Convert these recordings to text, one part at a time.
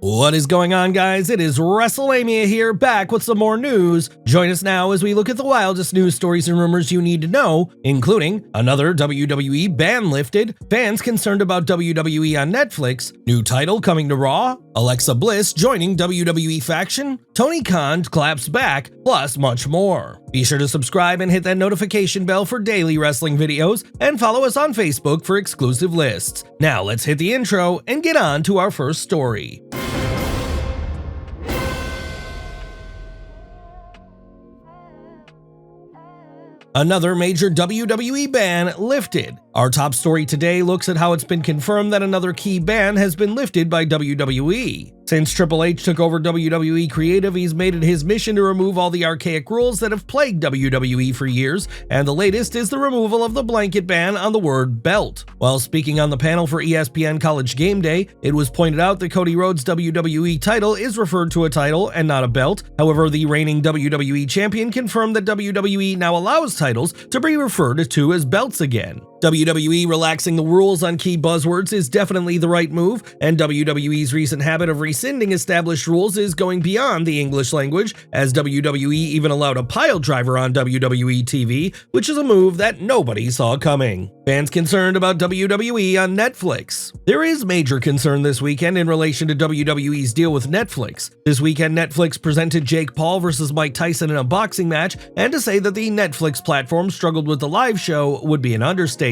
What is going on, guys? It is Wrestlelamia here, back with some more news. Join us now as we look at the wildest news stories and rumors you need to know, including another WWE ban lifted, fans concerned about WWE on Netflix, new title coming to Raw, Alexa Bliss joining WWE faction, Tony Khan claps back, plus much more. Be sure to subscribe and hit that notification bell for daily wrestling videos, and follow us on Facebook for exclusive lists. Now let's hit the intro and get on to our first story. Another major WWE ban lifted. Our top story today looks at how it's been confirmed that another key ban has been lifted by WWE. Since Triple H took over WWE Creative, he's made it his mission to remove all the archaic rules that have plagued WWE for years, and the latest is the removal of the blanket ban on the word belt. While speaking on the panel for ESPN College Game Day, it was pointed out that Cody Rhodes' WWE title is referred to a title and not a belt. However, the reigning WWE champion confirmed that WWE now allows titles to be referred to as belts again. WWE relaxing the rules on key buzzwords is definitely the right move, and WWE's recent habit of rescinding established rules is going beyond the English language, as WWE even allowed a pile driver on WWE TV, which is a move that nobody saw coming. Fans concerned about WWE on Netflix. There is major concern this weekend in relation to WWE's deal with Netflix. This weekend, Netflix presented Jake Paul versus Mike Tyson in a boxing match, and to say that the Netflix platform struggled with the live show would be an understatement.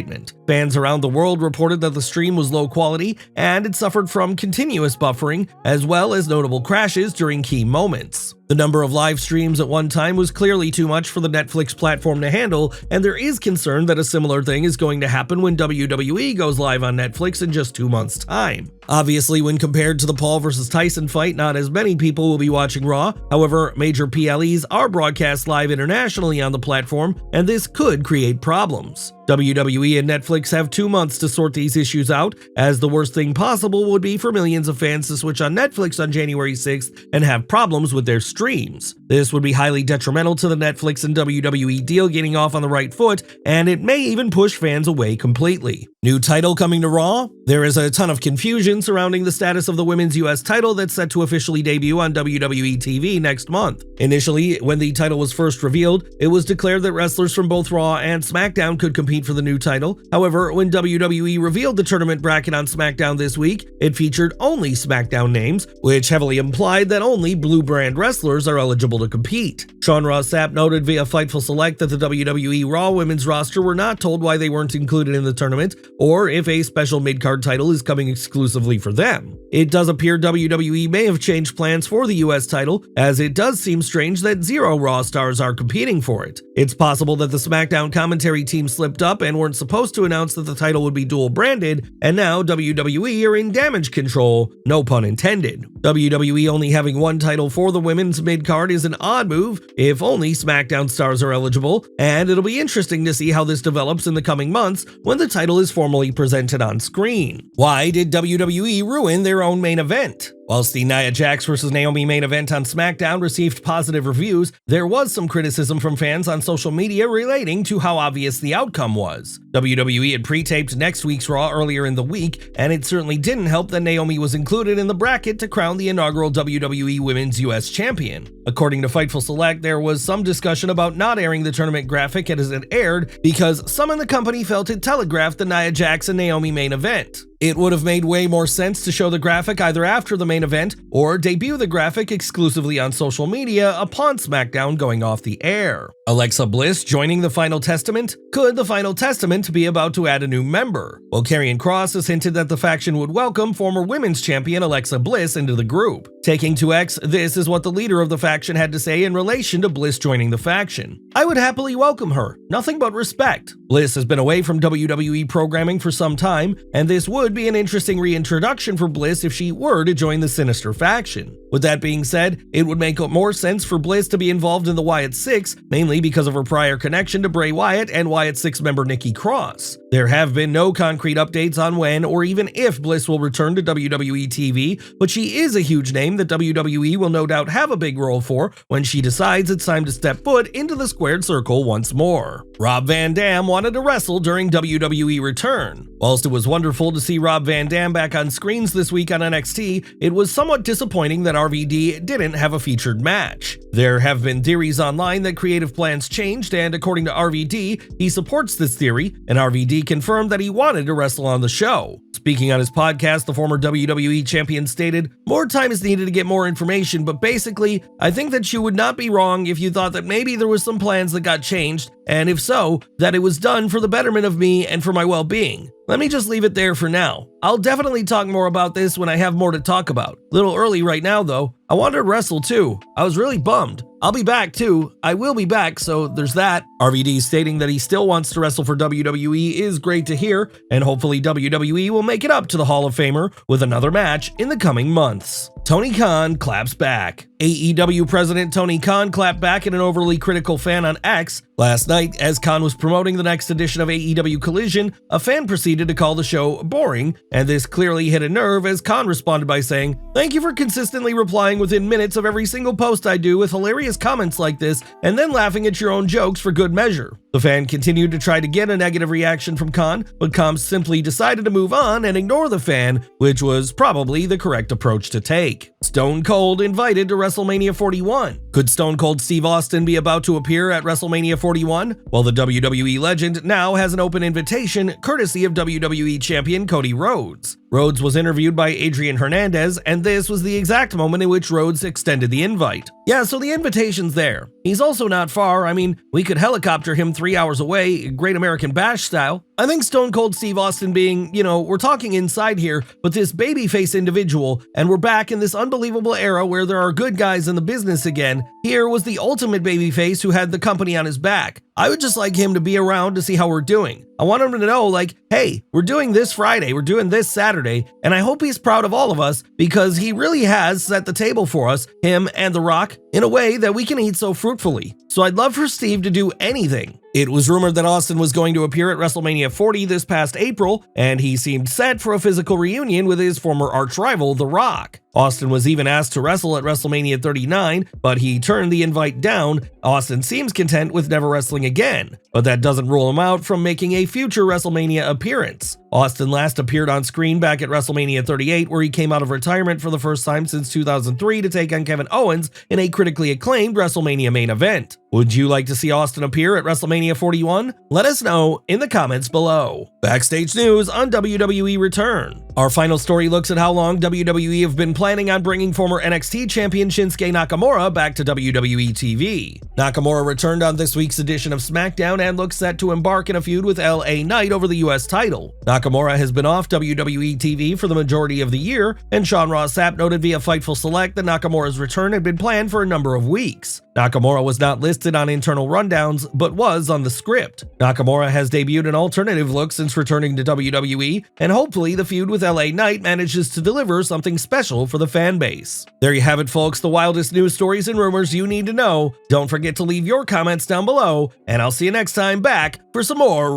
Fans around the world reported that the stream was low quality and it suffered from continuous buffering, as well as notable crashes during key moments. The number of live streams at one time was clearly too much for the Netflix platform to handle, and there is concern that a similar thing is going to happen when WWE goes live on Netflix in just 2 months' time. Obviously, when compared to the Paul vs. Tyson fight, not as many people will be watching Raw. However, major PLEs are broadcast live internationally on the platform, and this could create problems. WWE and Netflix have 2 months to sort these issues out, as the worst thing possible would be for millions of fans to switch on Netflix on January 6th and have problems with their streams. This would be highly detrimental to the Netflix and WWE deal getting off on the right foot, and it may even push fans away completely. New title coming to Raw? There is a ton of confusion surrounding the status of the women's US title that's set to officially debut on WWE TV next month. Initially, when the title was first revealed, it was declared that wrestlers from both Raw and SmackDown could compete for the new title. However, when WWE revealed the tournament bracket on SmackDown this week, it featured only SmackDown names, which heavily implied that only blue brand wrestlers are eligible to compete. Sean Ross Sapp noted via Fightful Select that the WWE Raw women's roster were not told why they weren't included in the tournament, or if a special mid-card title is coming exclusively for them. It does appear WWE may have changed plans for the US title, as it does seem strange that 0 Raw stars are competing for it. It's possible that the SmackDown commentary team slipped up and weren't supposed to announce that the title would be dual branded, and now WWE are in damage control, no pun intended. WWE only having one title for the women's mid-card is an odd move, if only SmackDown stars are eligible, and it'll be interesting to see how this develops in the coming months when the title is formally presented on screen. Why did WWE ruin their own main event? Whilst the Nia Jax vs. Naomi main event on SmackDown received positive reviews, there was some criticism from fans on social media relating to how obvious the outcome was. WWE had pre-taped next week's Raw earlier in the week, and it certainly didn't help that Naomi was included in the bracket to crown the inaugural WWE Women's US Champion. According to Fightful Select, there was some discussion about not airing the tournament graphic as it aired because some in the company felt it telegraphed the Nia Jax and Naomi main event. It would have made way more sense to show the graphic either after the main event or debut the graphic exclusively on social media upon SmackDown going off the air. Alexa Bliss joining the Final Testament? Could the Final Testament be about to add a new member? Well, Karrion Kross has hinted that the faction would welcome former women's champion Alexa Bliss into the group. Taking to X, this is what the leader of the faction had to say in relation to Bliss joining the faction. "I would happily welcome her. Nothing but respect. Bliss has been away from WWE programming for some time, and this would be an interesting reintroduction for Bliss if she were to join the Sinister faction. With that being said, it would make more sense for Bliss to be involved in the Wyatt Six, mainly because of her prior connection to Bray Wyatt and Wyatt Six member Nikki Cross. There have been no concrete updates on when or even if Bliss will return to WWE TV, but she is a huge name that WWE will no doubt have a big role for when she decides it's time to step foot into the squared circle once more. Rob Van Dam wanted to wrestle during WWE Return. Whilst it was wonderful to see Rob Van Dam back on screens this week on NXT, it was somewhat disappointing that RVD didn't have a featured match. There have been theories online that creative plans changed, and according to RVD, he supports this theory, and RVD confirmed that he wanted to wrestle on the show. Speaking on his podcast, the former WWE champion stated, "More time is needed to get more information, but basically, I think that you would not be wrong if you thought that maybe there was some plans that got changed, and if so, that it was done for the betterment of me and for my well-being. Let me just leave it there for now. I'll definitely talk more about this when I have more to talk about. Little early right now though. I wanted to wrestle too. I was really bummed. I'll be back too. I will be back, so there's that." RVD stating that he still wants to wrestle for WWE is great to hear, and hopefully WWE will make it up to the Hall of Famer with another match in the coming months. Tony Khan claps back. AEW President Tony Khan clapped back at an overly critical fan on X. Last night, as Khan was promoting the next edition of AEW Collision, a fan proceeded to call the show boring, and this clearly hit a nerve as Khan responded by saying, "Thank you for consistently replying within minutes of every single post I do with hilarious comments like this, and then laughing at your own jokes for good measure." The fan continued to try to get a negative reaction from Khan, but Khan simply decided to move on and ignore the fan, which was probably the correct approach to take. Stone Cold invited to WrestleMania 41. Could Stone Cold Steve Austin be about to appear at WrestleMania 41? Well, the WWE legend now has an open invitation courtesy of WWE champion Cody Rhodes. Rhodes was interviewed by Adrian Hernandez, and this was the exact moment in which Rhodes extended the invite. Yeah, so the invitation's there. He's also not far. I mean, we could helicopter him 3 hours away, Great American Bash style. I think Stone Cold Steve Austin being, we're talking inside here, but this babyface individual, and we're back in this unbelievable era where there are good guys in the business again. Here was the ultimate babyface who had the company on his back. I would just like him to be around to see how we're doing. I want him to know, hey, we're doing this Friday, we're doing this Saturday, and I hope he's proud of all of us because he really has set the table for us, him and The Rock, in a way that we can eat so fruitfully. So I'd love for Steve to do anything. It was rumored that Austin was going to appear at WrestleMania 40 this past April, and he seemed set for a physical reunion with his former arch-rival, The Rock. Austin was even asked to wrestle at WrestleMania 39, but he turned the invite down. Austin seems content with never wrestling again, but that doesn't rule him out from making a future WrestleMania appearance. Austin last appeared on screen back at WrestleMania 38, where he came out of retirement for the first time since 2003 to take on Kevin Owens in a critically acclaimed WrestleMania main event. Would you like to see Austin appear at WrestleMania 41? Let us know in the comments below. Backstage news on WWE Return. Our final story looks at how long WWE have been planning on bringing former NXT champion Shinsuke Nakamura back to WWE TV. Nakamura returned on this week's edition of SmackDown and looks set to embark in a feud with LA Knight over the US title. Nakamura has been off WWE TV for the majority of the year, and Sean Ross Sapp noted via Fightful Select that Nakamura's return had been planned for a number of weeks. Nakamura was not listed on internal rundowns, but was on the script. Nakamura has debuted an alternative look since returning to WWE, and hopefully the feud with LA Knight manages to deliver something special for the fan base. There you have it, folks, the wildest news stories and rumors you need to know. Don't forget to leave your comments down below, and I'll see you next time back for some more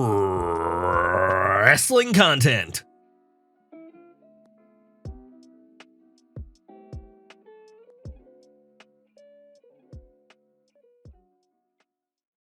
wrestling content.